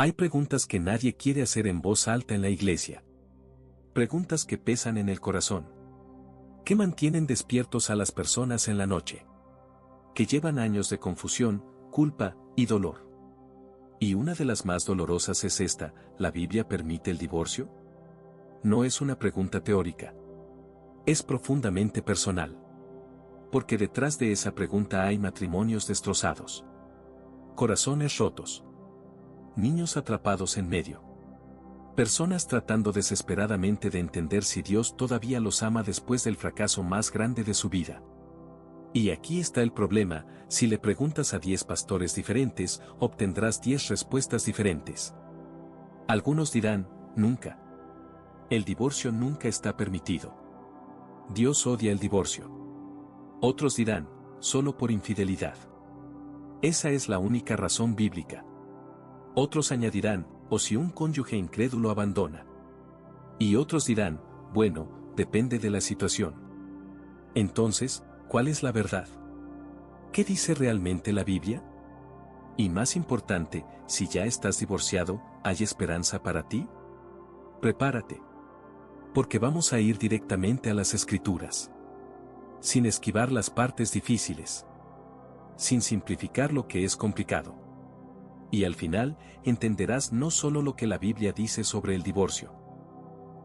Hay preguntas que nadie quiere hacer en voz alta en la iglesia. Preguntas que pesan en el corazón. Que mantienen despiertos a las personas en la noche. Que llevan años de confusión, culpa y dolor. Y una de las más dolorosas es esta: ¿la Biblia permite el divorcio? No es una pregunta teórica. Es profundamente personal. Porque detrás de esa pregunta hay matrimonios destrozados. Corazones rotos. Niños atrapados en medio. Personas tratando desesperadamente de entender si Dios todavía los ama después del fracaso más grande de su vida. Y aquí está el problema: si le preguntas a 10 pastores diferentes, obtendrás 10 respuestas diferentes. Algunos dirán, nunca. El divorcio nunca está permitido. Dios odia el divorcio. Otros dirán, solo por infidelidad. Esa es la única razón bíblica. Otros añadirán, o si un cónyuge incrédulo abandona. Y otros dirán, bueno, depende de la situación. Entonces, ¿cuál es la verdad? ¿Qué dice realmente la Biblia? Y más importante, si ya estás divorciado, ¿hay esperanza para ti? Prepárate. Porque vamos a ir directamente a las Escrituras. Sin esquivar las partes difíciles. Sin simplificar lo que es complicado. Y al final, entenderás no solo lo que la Biblia dice sobre el divorcio,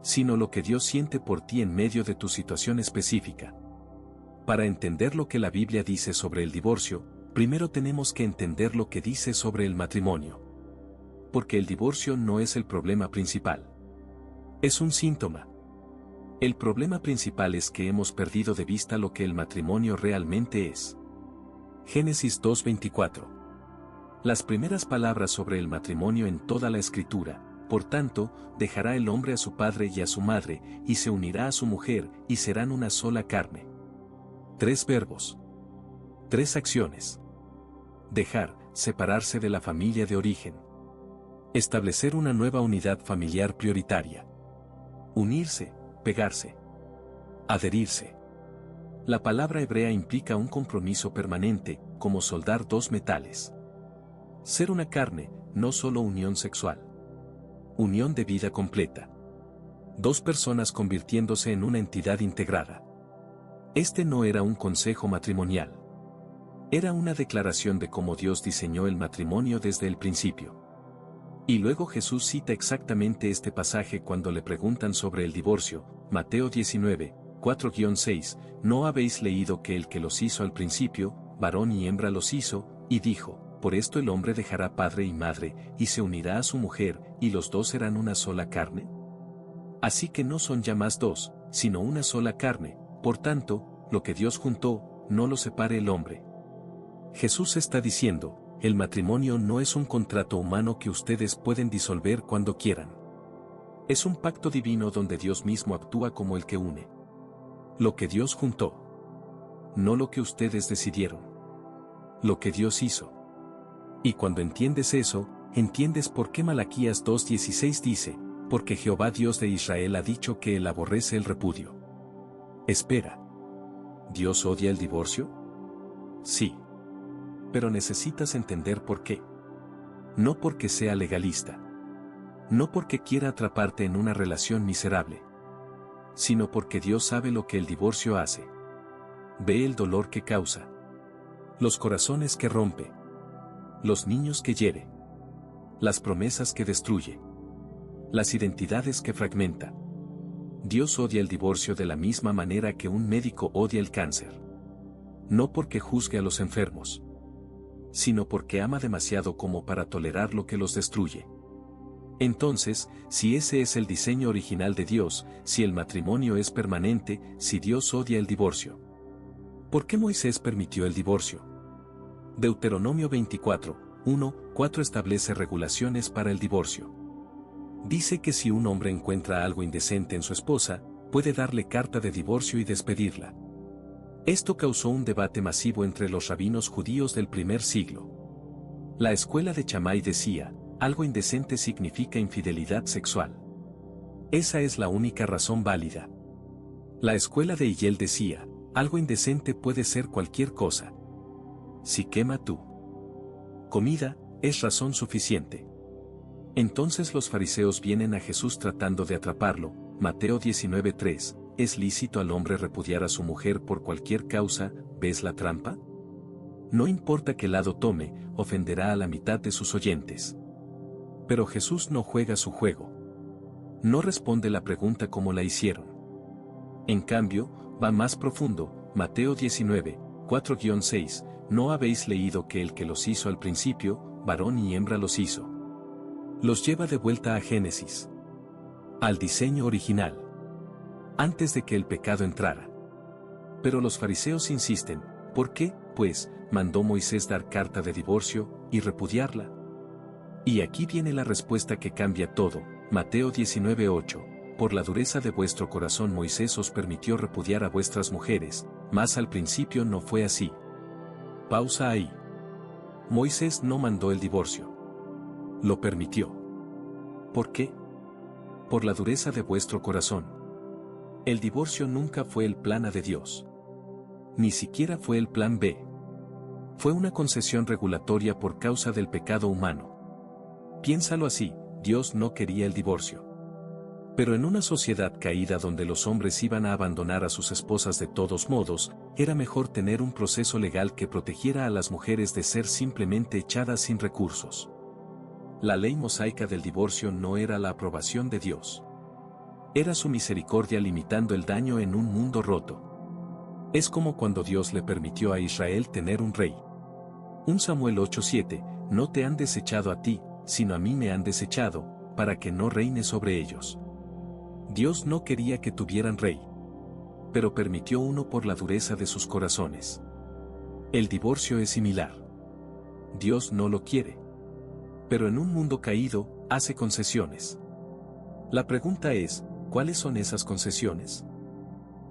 sino lo que Dios siente por ti en medio de tu situación específica. Para entender lo que la Biblia dice sobre el divorcio, primero tenemos que entender lo que dice sobre el matrimonio. Porque el divorcio no es el problema principal. Es un síntoma. El problema principal es que hemos perdido de vista lo que el matrimonio realmente es. Génesis 2:24. Las primeras palabras sobre el matrimonio en toda la Escritura: por tanto, dejará el hombre a su padre y a su madre, y se unirá a su mujer, y serán una sola carne. 3 verbos. 3 acciones. Dejar, separarse de la familia de origen. Establecer una nueva unidad familiar prioritaria. Unirse, pegarse. Adherirse. La palabra hebrea implica un compromiso permanente, como soldar 2 metales. Ser una carne, no solo unión sexual. Unión de vida completa. 2 personas convirtiéndose en una entidad integrada. Este no era un consejo matrimonial. Era una declaración de cómo Dios diseñó el matrimonio desde el principio. Y luego Jesús cita exactamente este pasaje cuando le preguntan sobre el divorcio, Mateo 19, 4-6, ¿no habéis leído que el que los hizo al principio, varón y hembra los hizo, y dijo: por esto el hombre dejará padre y madre, y se unirá a su mujer, y los 2 serán una sola carne? Así que no son ya más 2, sino una sola carne. Por tanto, lo que Dios juntó, no lo separe el hombre. Jesús está diciendo, el matrimonio no es un contrato humano que ustedes pueden disolver cuando quieran. Es un pacto divino donde Dios mismo actúa como el que une. Lo que Dios juntó. No lo que ustedes decidieron. Lo que Dios hizo. Y cuando entiendes eso, entiendes por qué Malaquías 2:16 dice, porque Jehová Dios de Israel ha dicho que él aborrece el repudio. Espera. ¿Dios odia el divorcio? Sí. Pero necesitas entender por qué. No porque sea legalista. No porque quiera atraparte en una relación miserable. Sino porque Dios sabe lo que el divorcio hace. Ve el dolor que causa. Los corazones que rompe. Los niños que hiere. Las promesas que destruye. Las identidades que fragmenta. Dios odia el divorcio de la misma manera que un médico odia el cáncer. No porque juzgue a los enfermos, sino porque ama demasiado como para tolerar lo que los destruye. Entonces, si ese es el diseño original de Dios, si el matrimonio es permanente, si Dios odia el divorcio, ¿por qué Moisés permitió el divorcio? Deuteronomio 24:1-4 establece regulaciones para el divorcio. Dice que si un hombre encuentra algo indecente en su esposa, puede darle carta de divorcio y despedirla. Esto causó un debate masivo entre los rabinos judíos del primer siglo. La escuela de Shammai decía, algo indecente significa infidelidad sexual. Esa es la única razón válida. La escuela de Hillel decía, algo indecente puede ser cualquier cosa. Si quema tu comida, es razón suficiente. Entonces los fariseos vienen a Jesús tratando de atraparlo. Mateo 19:3, ¿es lícito al hombre repudiar a su mujer por cualquier causa? ¿Ves la trampa? No importa qué lado tome, ofenderá a la mitad de sus oyentes. Pero Jesús no juega su juego. No responde la pregunta como la hicieron. En cambio, va más profundo. Mateo 19, 4-6, ¿no habéis leído que el que los hizo al principio, varón y hembra los hizo? Los lleva de vuelta a Génesis. Al diseño original. Antes de que el pecado entrara. Pero los fariseos insisten, ¿por qué, pues, mandó Moisés dar carta de divorcio y repudiarla? Y aquí viene la respuesta que cambia todo. Mateo 19:8, por la dureza de vuestro corazón Moisés os permitió repudiar a vuestras mujeres, mas al principio no fue así. Pausa ahí. Moisés no mandó el divorcio. Lo permitió. ¿Por qué? Por la dureza de vuestro corazón. El divorcio nunca fue el plan A de Dios. Ni siquiera fue el plan B. Fue una concesión regulatoria por causa del pecado humano. Piénsalo así, Dios no quería el divorcio. Pero en una sociedad caída donde los hombres iban a abandonar a sus esposas de todos modos, era mejor tener un proceso legal que protegiera a las mujeres de ser simplemente echadas sin recursos. La ley mosaica del divorcio no era la aprobación de Dios. Era su misericordia limitando el daño en un mundo roto. Es como cuando Dios le permitió a Israel tener un rey. 1 Samuel 8:7, no te han desechado a ti, sino a mí me han desechado, para que no reine sobre ellos. Dios no quería que tuvieran rey. Pero permitió uno por la dureza de sus corazones. El divorcio es similar. Dios no lo quiere. Pero en un mundo caído, hace concesiones. La pregunta es, ¿cuáles son esas concesiones?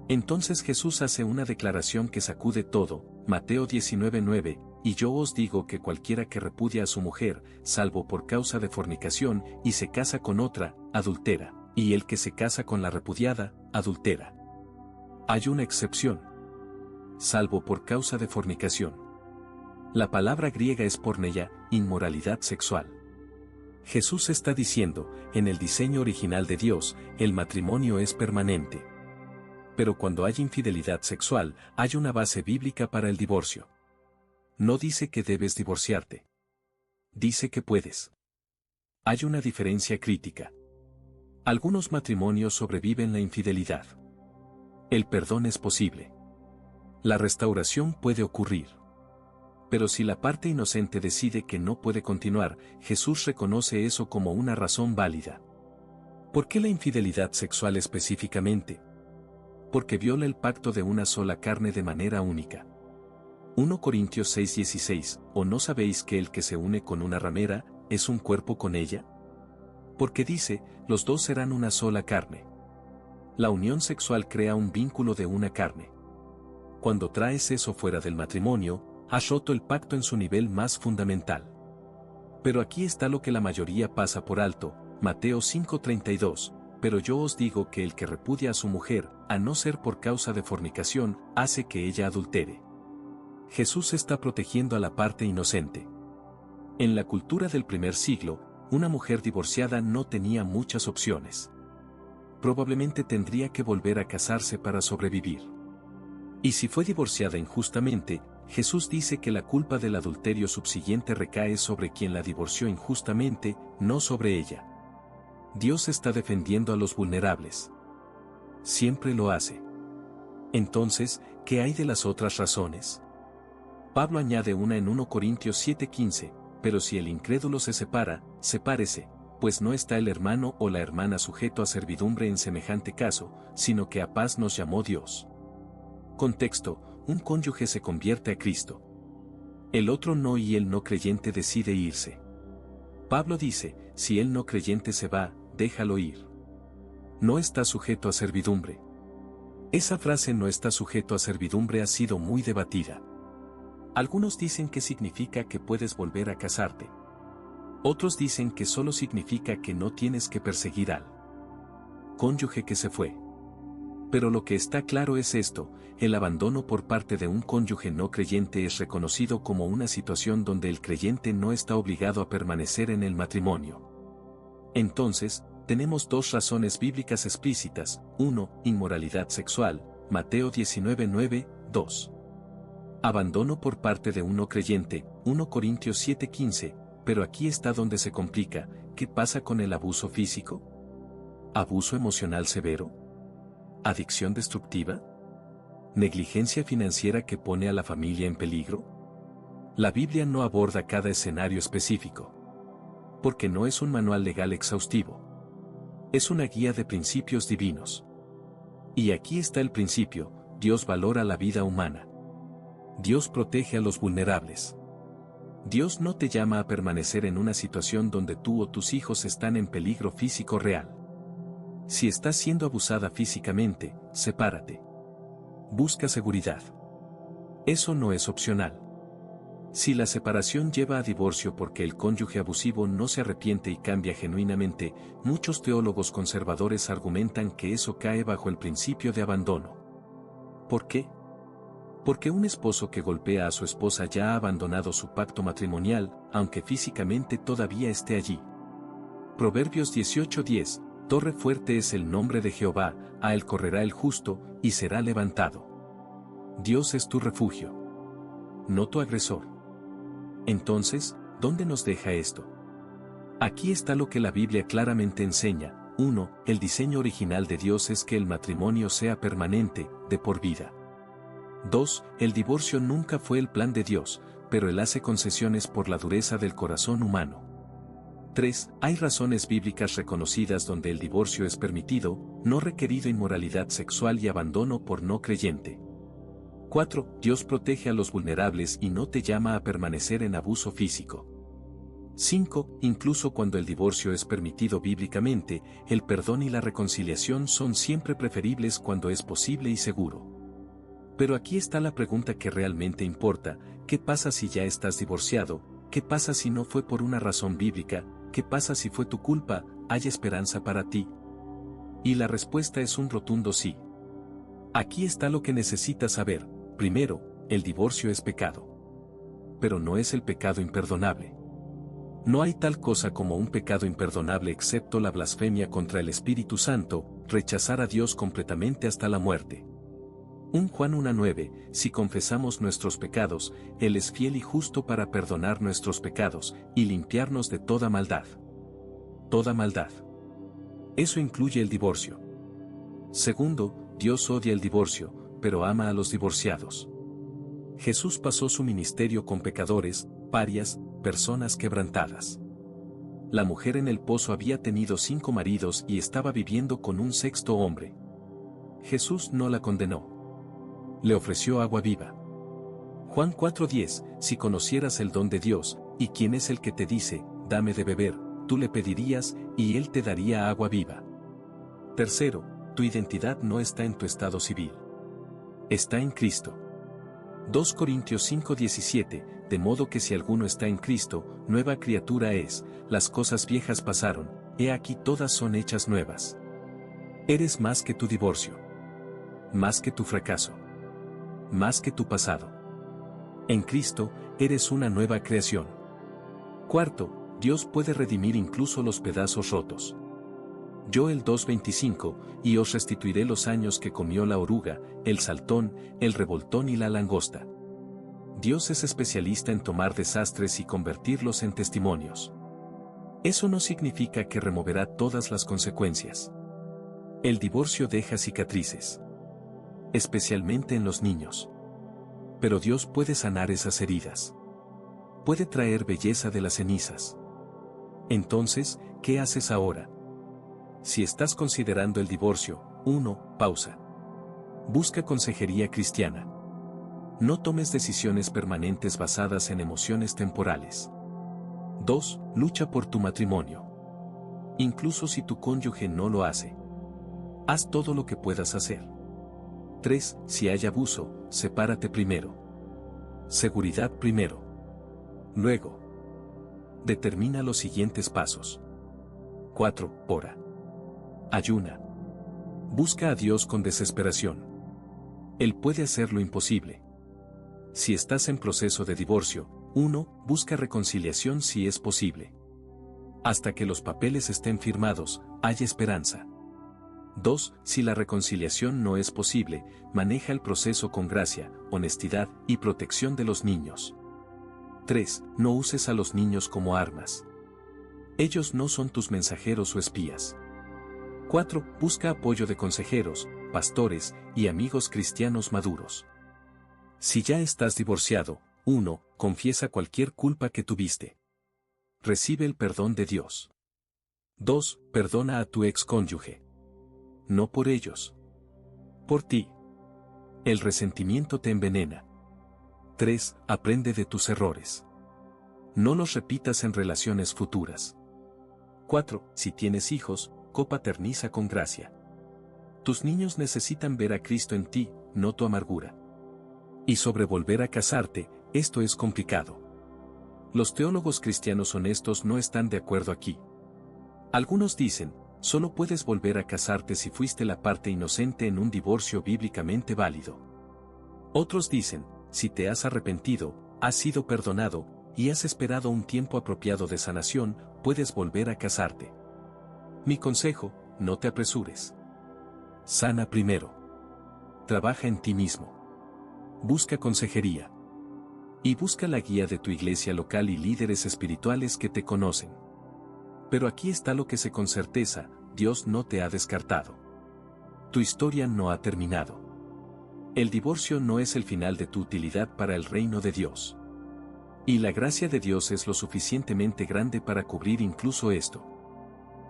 Entonces Jesús hace una declaración que sacude todo, Mateo 19:9, y yo os digo que cualquiera que repudia a su mujer, salvo por causa de fornicación, y se casa con otra, adultera, y el que se casa con la repudiada, adultera. Hay una excepción. Salvo por causa de fornicación. La palabra griega es porneia, inmoralidad sexual. Jesús está diciendo, en el diseño original de Dios, el matrimonio es permanente. Pero cuando hay infidelidad sexual, hay una base bíblica para el divorcio. No dice que debes divorciarte. Dice que puedes. Hay una diferencia crítica. Algunos matrimonios sobreviven la infidelidad. El perdón es posible. La restauración puede ocurrir. Pero si la parte inocente decide que no puede continuar, Jesús reconoce eso como una razón válida. ¿Por qué la infidelidad sexual específicamente? Porque viola el pacto de una sola carne de manera única. 1 Corintios 6:16, ¿o no sabéis que el que se une con una ramera, es un cuerpo con ella? Porque dice, los dos serán una sola carne. La unión sexual crea un vínculo de una carne. Cuando traes eso fuera del matrimonio, has roto el pacto en su nivel más fundamental. Pero aquí está lo que la mayoría pasa por alto, Mateo 5:32, pero yo os digo que el que repudia a su mujer, a no ser por causa de fornicación, hace que ella adultere. Jesús está protegiendo a la parte inocente. En la cultura del primer siglo, una mujer divorciada no tenía muchas opciones. Probablemente tendría que volver a casarse para sobrevivir. Y si fue divorciada injustamente, Jesús dice que la culpa del adulterio subsiguiente recae sobre quien la divorció injustamente, no sobre ella. Dios está defendiendo a los vulnerables. Siempre lo hace. Entonces, ¿qué hay de las otras razones? Pablo añade una en 1 Corintios 7:15, pero si el incrédulo se separa, sepárese, pues no está el hermano o la hermana sujeto a servidumbre en semejante caso, sino que a paz nos llamó Dios. Contexto, un cónyuge se convierte a Cristo. El otro no y el no creyente decide irse. Pablo dice, si el no creyente se va, déjalo ir. No está sujeto a servidumbre. Esa frase no está sujeto a servidumbre ha sido muy debatida. Algunos dicen que significa que puedes volver a casarte. Otros dicen que solo significa que no tienes que perseguir al cónyuge que se fue. Pero lo que está claro es esto, el abandono por parte de un cónyuge no creyente es reconocido como una situación donde el creyente no está obligado a permanecer en el matrimonio. Entonces, tenemos dos razones bíblicas explícitas. 1. Inmoralidad sexual, Mateo 19:9, 2. Abandono por parte de un no creyente, 1 Corintios 7:15, pero aquí está donde se complica. ¿Qué pasa con el abuso físico? ¿Abuso emocional severo? ¿Adicción destructiva? ¿Negligencia financiera que pone a la familia en peligro? La Biblia no aborda cada escenario específico, porque no es un manual legal exhaustivo. Es una guía de principios divinos. Y aquí está el principio: Dios valora la vida humana. Dios protege a los vulnerables. Dios no te llama a permanecer en una situación donde tú o tus hijos están en peligro físico real. Si estás siendo abusada físicamente, sepárate. Busca seguridad. Eso no es opcional. Si la separación lleva a divorcio porque el cónyuge abusivo no se arrepiente y cambia genuinamente, muchos teólogos conservadores argumentan que eso cae bajo el principio de abandono. ¿Por qué? Porque un esposo que golpea a su esposa ya ha abandonado su pacto matrimonial, aunque físicamente todavía esté allí. Proverbios 18:10, Torre fuerte es el nombre de Jehová, a él correrá el justo, y será levantado. Dios es tu refugio, no tu agresor. Entonces, ¿dónde nos deja esto? Aquí está lo que la Biblia claramente enseña. 1. El diseño original de Dios es que el matrimonio sea permanente, de por vida. 2. El divorcio nunca fue el plan de Dios, pero Él hace concesiones por la dureza del corazón humano. 3. Hay razones bíblicas reconocidas donde el divorcio es permitido, no requerido inmoralidad sexual y abandono por no creyente. 4. Dios protege a los vulnerables y no te llama a permanecer en abuso físico. 5. Incluso cuando el divorcio es permitido bíblicamente, el perdón y la reconciliación son siempre preferibles cuando es posible y seguro. Pero aquí está la pregunta que realmente importa: ¿qué pasa si ya estás divorciado? ¿Qué pasa si no fue por una razón bíblica? ¿Qué pasa si fue tu culpa? ¿Hay esperanza para ti? Y la respuesta es un rotundo sí. Aquí está lo que necesitas saber. Primero, el divorcio es pecado. Pero no es el pecado imperdonable. No hay tal cosa como un pecado imperdonable excepto la blasfemia contra el Espíritu Santo, rechazar a Dios completamente hasta la muerte. 1 Juan 1:9, si confesamos nuestros pecados, Él es fiel y justo para perdonar nuestros pecados, y limpiarnos de toda maldad. Toda maldad. Eso incluye el divorcio. Segundo, Dios odia el divorcio, pero ama a los divorciados. Jesús pasó su ministerio con pecadores, parias, personas quebrantadas. La mujer en el pozo había tenido 5 maridos y estaba viviendo con un 6º hombre. Jesús no la condenó. Le ofreció agua viva. Juan 4:10, si conocieras el don de Dios, y quién es el que te dice, dame de beber, tú le pedirías, y él te daría agua viva. Tercero, tu identidad no está en tu estado civil. Está en Cristo. 2 Corintios 5:17, de modo que si alguno está en Cristo, nueva criatura es, las cosas viejas pasaron, he aquí todas son hechas nuevas. Eres más que tu divorcio. Más que tu fracaso. Más que tu pasado. En Cristo, eres una nueva creación. Cuarto, Dios puede redimir incluso los pedazos rotos. Joel 2:25, y os restituiré los años que comió la oruga, el saltón, el revoltón y la langosta. Dios es especialista en tomar desastres y convertirlos en testimonios. Eso no significa que removerá todas las consecuencias. El divorcio deja cicatrices, especialmente en los niños. Pero Dios puede sanar esas heridas. Puede traer belleza de las cenizas. Entonces, ¿qué haces ahora? Si estás considerando el divorcio, 1. Pausa. Busca consejería cristiana. No tomes decisiones permanentes basadas en emociones temporales. 2. Lucha por tu matrimonio. Incluso si tu cónyuge no lo hace. Haz todo lo que puedas hacer. 3. Si hay abuso, sepárate primero. Seguridad primero. Luego, determina los siguientes pasos. 4. Ora. Ayuna. Busca a Dios con desesperación. Él puede hacer lo imposible. Si estás en proceso de divorcio, 1. Busca reconciliación si es posible. Hasta que los papeles estén firmados, hay esperanza. 2. Si la reconciliación no es posible, maneja el proceso con gracia, honestidad y protección de los niños. 3. No uses a los niños como armas. Ellos no son tus mensajeros o espías. 4. Busca apoyo de consejeros, pastores y amigos cristianos maduros. Si ya estás divorciado, 1. Confiesa cualquier culpa que tuviste. Recibe el perdón de Dios. 2. Perdona a tu excónyuge. No por ellos. Por ti. El resentimiento te envenena. 3. Aprende de tus errores. No los repitas en relaciones futuras. 4. Si tienes hijos, copaterniza con gracia. Tus niños necesitan ver a Cristo en ti, no tu amargura. Y sobre volver a casarte, esto es complicado. Los teólogos cristianos honestos no están de acuerdo aquí. Algunos dicen, solo puedes volver a casarte si fuiste la parte inocente en un divorcio bíblicamente válido. Otros dicen, si te has arrepentido, has sido perdonado, y has esperado un tiempo apropiado de sanación, puedes volver a casarte. Mi consejo, no te apresures. Sana primero. Trabaja en ti mismo. Busca consejería. Y busca la guía de tu iglesia local y líderes espirituales que te conocen. Pero aquí está lo que sé con certeza, Dios no te ha descartado. Tu historia no ha terminado. El divorcio no es el final de tu utilidad para el reino de Dios. Y la gracia de Dios es lo suficientemente grande para cubrir incluso esto.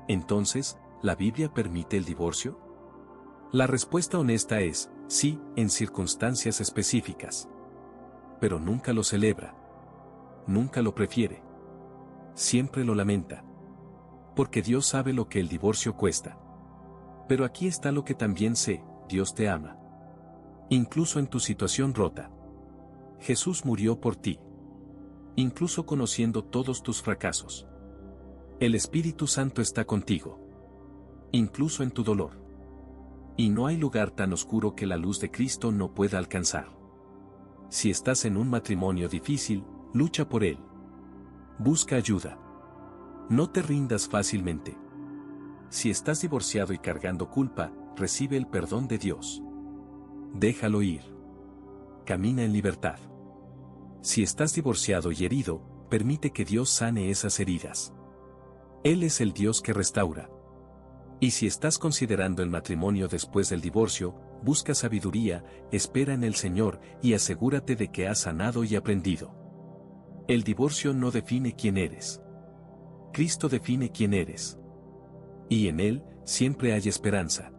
Entonces, ¿la Biblia permite el divorcio? La respuesta honesta es, sí, en circunstancias específicas. Pero nunca lo celebra. Nunca lo prefiere. Siempre lo lamenta. Porque Dios sabe lo que el divorcio cuesta. Pero aquí está lo que también sé, Dios te ama. Incluso en tu situación rota. Jesús murió por ti. Incluso conociendo todos tus fracasos. El Espíritu Santo está contigo. Incluso en tu dolor. Y no hay lugar tan oscuro que la luz de Cristo no pueda alcanzar. Si estás en un matrimonio difícil, lucha por él. Busca ayuda. No te rindas fácilmente. Si estás divorciado y cargando culpa, recibe el perdón de Dios. Déjalo ir. Camina en libertad. Si estás divorciado y herido, permite que Dios sane esas heridas. Él es el Dios que restaura. Y si estás considerando el matrimonio después del divorcio, busca sabiduría, espera en el Señor y asegúrate de que has sanado y aprendido. El divorcio no define quién eres. Cristo define quién eres. Y en Él, siempre hay esperanza.